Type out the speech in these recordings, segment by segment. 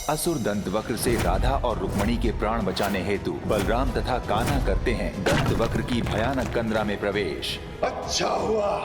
असुर दंतवक्र से राधा और रुक्मणी के प्राण बचाने हेतु बलराम तथा कान्हा करते हैं दंतवक्र की भयानक कंदरा में प्रवेश। अच्छा हुआ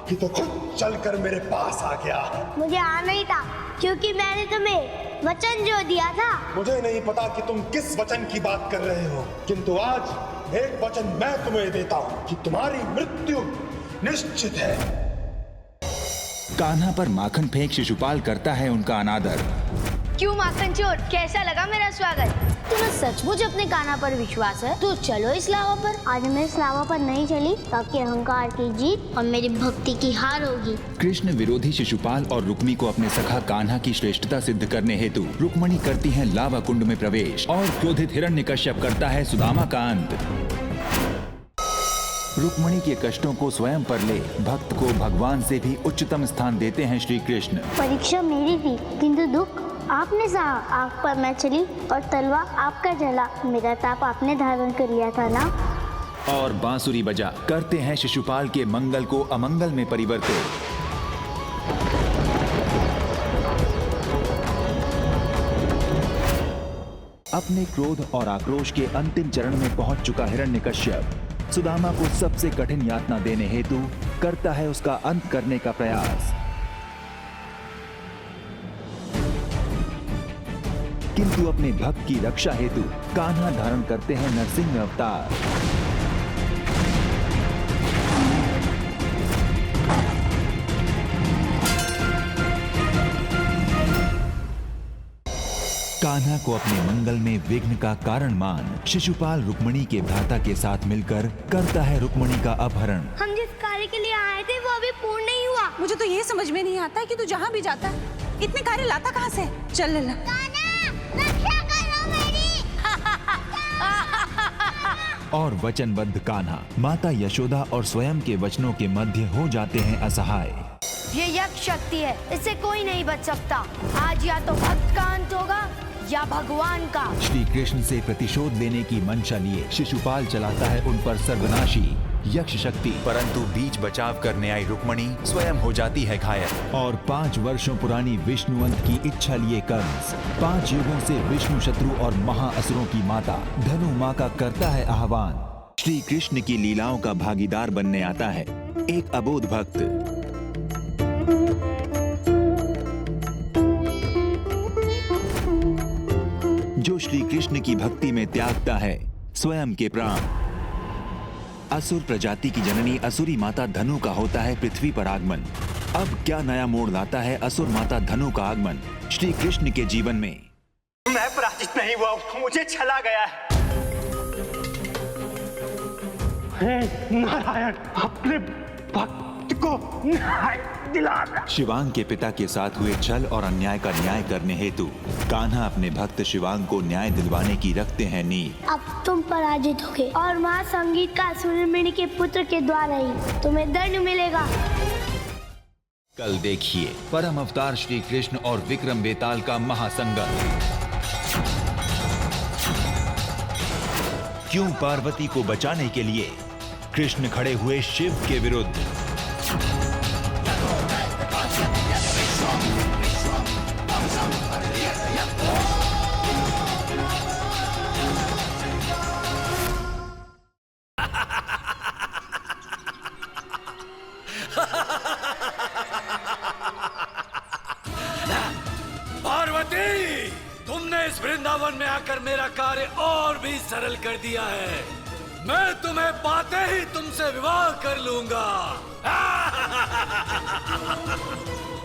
कि तो खुद चलकर मेरे पास आ गया। मुझे आना ही था क्योंकि मैंने तुम्हें वचन जो दिया था। मुझे नहीं पता कि तुम किस वचन की बात कर रहे हो, किंतु आज एक वचन मैं तुम्हें देता हूँ कि तुम्हारी मृत्यु निश्चित है। कान्हा पर माखन फेंक शिशुपाल करता है उनका अनादर। क्यों माखन चोर, कैसा लगा मेरा स्वागत? तुम्हें सचमुच अपने कान्हा पर विश्वास है तो चलो इस लावा पर। आज मैं इस लावा पर नहीं चली ताकि अहंकार की जीत और मेरी भक्ति की हार होगी। कृष्ण विरोधी शिशुपाल और रुक्मी को अपने सखा कान्हा की श्रेष्ठता सिद्ध करने हेतु रुक्मणी करती है लावा कुंड में प्रवेश और क्रोधित हिरण्यकश्यप करता है सुदामा का अंत। रुक्मणी के कष्टों को स्वयं पर ले भक्त को भगवान से भी उच्चतम स्थान देते हैं श्री कृष्ण। परीक्षा मेरी थी किंतु दुख आपने सहा। आग पर मैं चली और तलवा आपका जला। मेरा ताप आपने धारण कर लिया था ना। और बांसुरी बजा करते हैं शिशुपाल के मंगल को अमंगल में परिवर्तित। अपने क्रोध और आक्रोश के अंतिम चरण में पहुंच चुका हिरण्यकश्यप सुदामा को सबसे कठिन यातना देने हेतु करता है उसका अंत करने का प्रयास, किंतु अपने भक्त की रक्षा हेतु कान्हा धारण करते हैं नरसिंह अवतार। कान्हा को अपने मंगल में विघ्न का कारण मान शिशुपाल रुक्मणी के भ्राता के साथ मिलकर करता है रुक्मणी का अपहरण। हम जिस कार्य के लिए आए थे वो अभी पूर्ण नहीं हुआ। मुझे तो ये समझ में नहीं आता कि तू जहाँ भी जाता है इतने कार्य लाता कहाँ से? चल लल्ला। रक्षा करो मेरी। और वचनबद्ध कान्हा माता यशोदा और स्वयं के वचनों के मध्य हो जाते हैं असहाय। ये यक्ष शक्ति है, इससे कोई नहीं बच सकता। आज या तो भक्त का अंत होगा या भगवान का। श्री कृष्ण से प्रतिशोध लेने की मंशा लिए शिशुपाल चलाता है उन पर सर्वनाशी यक्ष शक्ति, परंतु बीच बचाव करने आई रुक्मणी स्वयं हो जाती है घायल। और 5 वर्षों पुरानी विष्णुवंत की इच्छा लिए कंस 5 युगों से विष्णु शत्रु और महाअसुरों की माता धनु माँ का करता है आह्वान। श्री कृष्ण की लीलाओं का भागीदार बनने आता है एक अबोध भक्त, जो श्री कृष्ण की भक्ति में त्यागता है स्वयं के प्राण। असुर प्रजाति की जननी असुरी माता धनु का होता है पृथ्वी पर आगमन। अब क्या नया मोड़ लाता है असुर माता धनु का आगमन श्री कृष्ण के जीवन में। मैं पराजित नहीं हुआ, मुझे छला गया है। नारायण अपने भक्त को न्याय दिलाना। शिवांग के पिता के साथ हुए छल और अन्याय का न्याय करने हेतु कान्हा अपने भक्त शिवांग को न्याय दिलवाने की रखते हैं नींव। अब तुम पराजित होगे और माँ संगीत का सुरमणि के पुत्र के द्वारा ही तुम्हें दंड मिलेगा। कल देखिए परम अवतार श्री कृष्ण और विक्रम बेताल का महासंगम। क्यों पार्वती को बचाने के लिए कृष्ण खड़े हुए शिव के विरुद्ध। पार्वती, तुमने इस वृंदावन में आकर मेरा कार्य और भी सरल कर दिया है। मैं तुम्हें पाते ही तुमसे विवाह कर लूंगा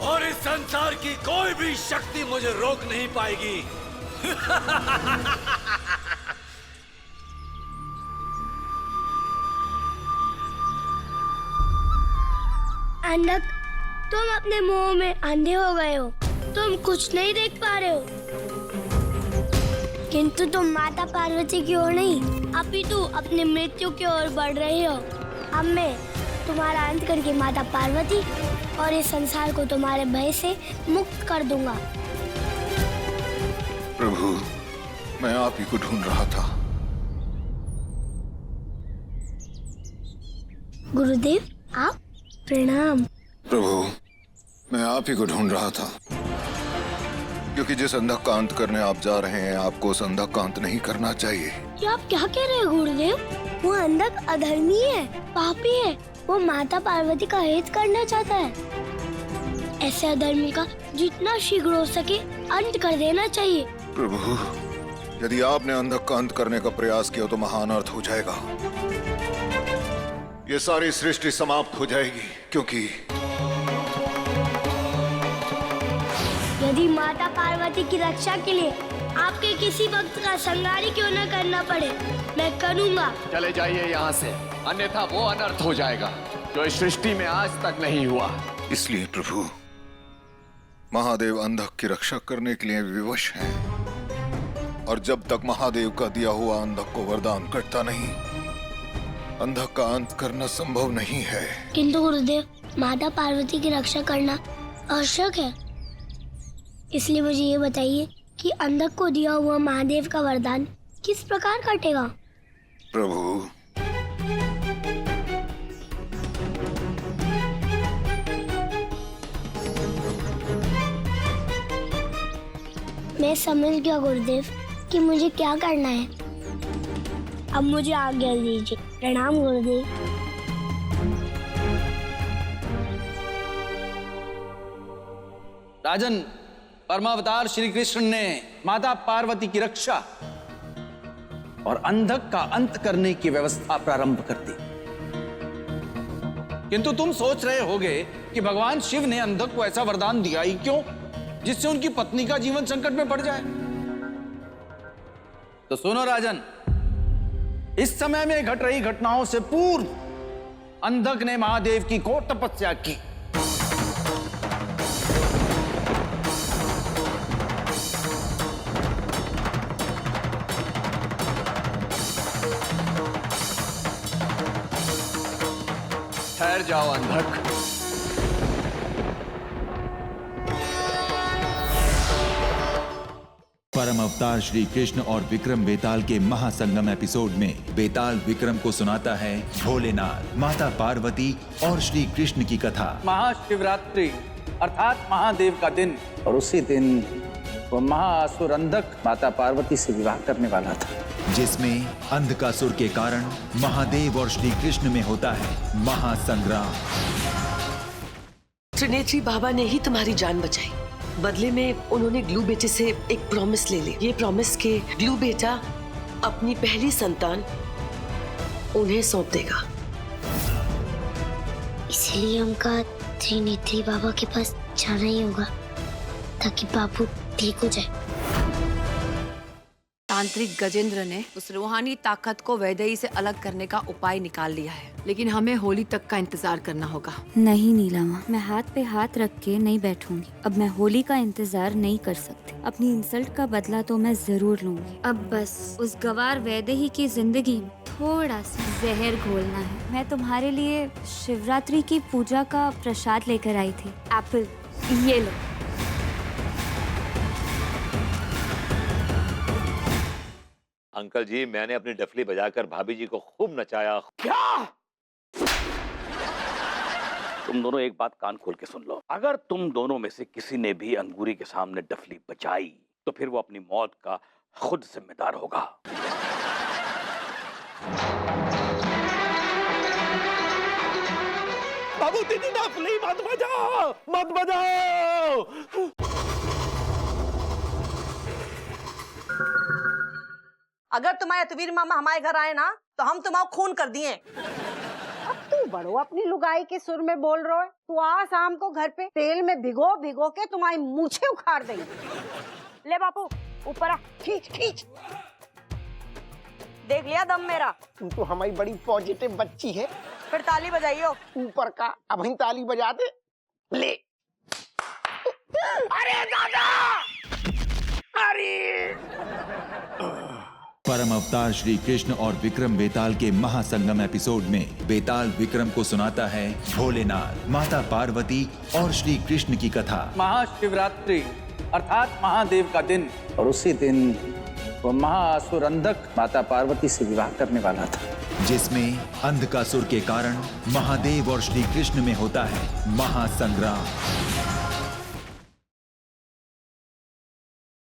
और इस संसार की कोई भी शक्ति मुझे रोक नहीं पाएगी। अंधक, तुम अपने मोह में अंधे हो गए हो। तुम कुछ नहीं देख पा रहे हो, किंतु तुम माता पार्वती की ओर नहीं अपितु अपनी मृत्यु की ओर बढ़ रहे हो। अब मैं तुम्हारा अंत करके माता पार्वती और इस संसार को तुम्हारे भय से मुक्त कर दूंगा। प्रभु, मैं आप ही को ढूंढ रहा था। गुरुदेव, आप प्रणाम। प्रभु, मैं आप ही को ढूंढ रहा था। युग क्योंकि जिस अंधक का अंत करने आप जा रहे हैं, आपको उस अंधक का अंत नहीं करना चाहिए। ये आप क्या कह रहे हैं गुरुदेव? वो अंधक अधर्मी है, पापी है। वो माता पार्वती का हित करना चाहता है। ऐसे अधर्मी का जितना शीघ्र हो सके अंत कर देना चाहिए। प्रभु, यदि आपने अंधक का अंत करने का प्रयास किया तो महान अर्थ हो जाएगा। ये सारी सृष्टि समाप्त हो जाएगी, क्योंकि यदि माता पार्वती की रक्षा के लिए आपके किसी भक्त का संहार क्यों न करना पड़े, मैं करूँगा। चले जाइए यहाँ से, अन्यथा वो अनर्थ हो जाएगा जो इस सृष्टि में आज तक नहीं हुआ। इसलिए प्रभु, महादेव अंधक की रक्षा करने के लिए विवश हैं, और जब तक महादेव का दिया हुआ अंधक को वरदान करता नहीं, अंधक का अंत करना संभव नहीं है। किंतु गुरुदेव, माता पार्वती की रक्षा करना आवश्यक है। इसलिए मुझे ये बताइए कि अंधक को दिया हुआ महादेव का वरदान किस प्रकार कटेगा? प्रभु, मैं समझ गया गुरुदेव कि मुझे क्या करना है। अब मुझे आज्ञा दीजिए। प्रणाम गुरुदेव। राजन, परमावतार श्री कृष्ण ने माता पार्वती की रक्षा और अंधक का अंत करने की व्यवस्था प्रारंभ कर दी। किंतु तुम सोच रहे होगे कि भगवान शिव ने अंधक को ऐसा वरदान दिया ही क्यों जिससे उनकी पत्नी का जीवन संकट में पड़ जाए। तो सुनो राजन, इस समय में घट रही घटनाओं से पूर्व अंधक ने महादेव की घोर तपस्या की। ठहर जाओ अंधक। परम अवतार श्री कृष्ण और विक्रम बेताल के महासंगम एपिसोड में बेताल विक्रम को सुनाता है भोलेनाथ, माता पार्वती और श्री कृष्ण की कथा। महाशिवरात्रि अर्थात महादेव का दिन, और उसी दिन वो महाअसुर अंधक माता पार्वती से विवाह करने वाला था, जिसमें अंधकासुर के कारण महादेव और श्री कृष्ण में होता है महासंग्राम। त्रिनेत्री बाबा ने ही तुम्हारी जान बचाई। बदले में उन्होंने ग्लू बेटे से एक प्रॉमिस ले ली। ये प्रॉमिस के ग्लू बेटा अपनी पहली संतान उन्हें सौंप देगा। इसलिए हमका त्रिनेत्री बाबा के पास जाना ही होगा ताकि बाबू ठीक हो जाए। तांत्रिक गजेंद्र ने उस रूहानी ताकत को वैदेही से अलग करने का उपाय निकाल लिया है, लेकिन हमें होली तक का इंतजार करना होगा। नहीं नीलामा, मैं हाथ पे हाथ रख के नहीं बैठूंगी। अब मैं होली का इंतजार नहीं कर सकती। अपनी इंसल्ट का बदला तो मैं जरूर लूंगी। अब बस उस गवार वैदेही की जिंदगी में थोड़ा सा जहर घोलना है। मैं तुम्हारे लिए शिवरात्रि की पूजा का प्रसाद लेकर आई थी। एप्पल, ये लो। अंकल जी, मैंने अपनी डफली बजाकर भाभी जी को खूब नचाया। क्या? तुम दोनों एक बात कान खोल के सुन लो। अगर तुम दोनों में से किसी ने भी अंगूरी के सामने डफली बजाई तो फिर वो अपनी मौत का खुद जिम्मेदार होगा। बाबू दीदी डफली मत बजाओ, मत बजाओ। अगर तुम्हारे अतवीर मामा हमारे घर आए ना तो हम तुम्हारा खून कर दिए। अब तू बड़ो अपनी लुगाई के सुर में बोल रहा है। तू आ शाम को घर पे तेल में भिगो भिगो के तुम्हारी मूछें उखाड़ देंगे। ले बापू ऊपर आ, खींच खींच। देख लिया दम मेरा। तू तो हमारी बड़ी पॉजिटिव बच्ची है। फिर ताली बजाइयो ऊपर का। अब ही ताली बजा दे। ले। अरे दादा, अरे। परम अवतार श्री कृष्ण और विक्रम बेताल के महासंगम एपिसोड में बेताल विक्रम को सुनाता है भोलेनाथ, माता पार्वती और श्री कृष्ण की कथा। महाशिवरात्रि अर्थात महादेव का दिन, और उसी दिन वो महाअसुर अंधक माता पार्वती से विवाह करने वाला था, जिसमें अंधकासुर के कारण महादेव और श्री कृष्ण में होता है महासंग्राम।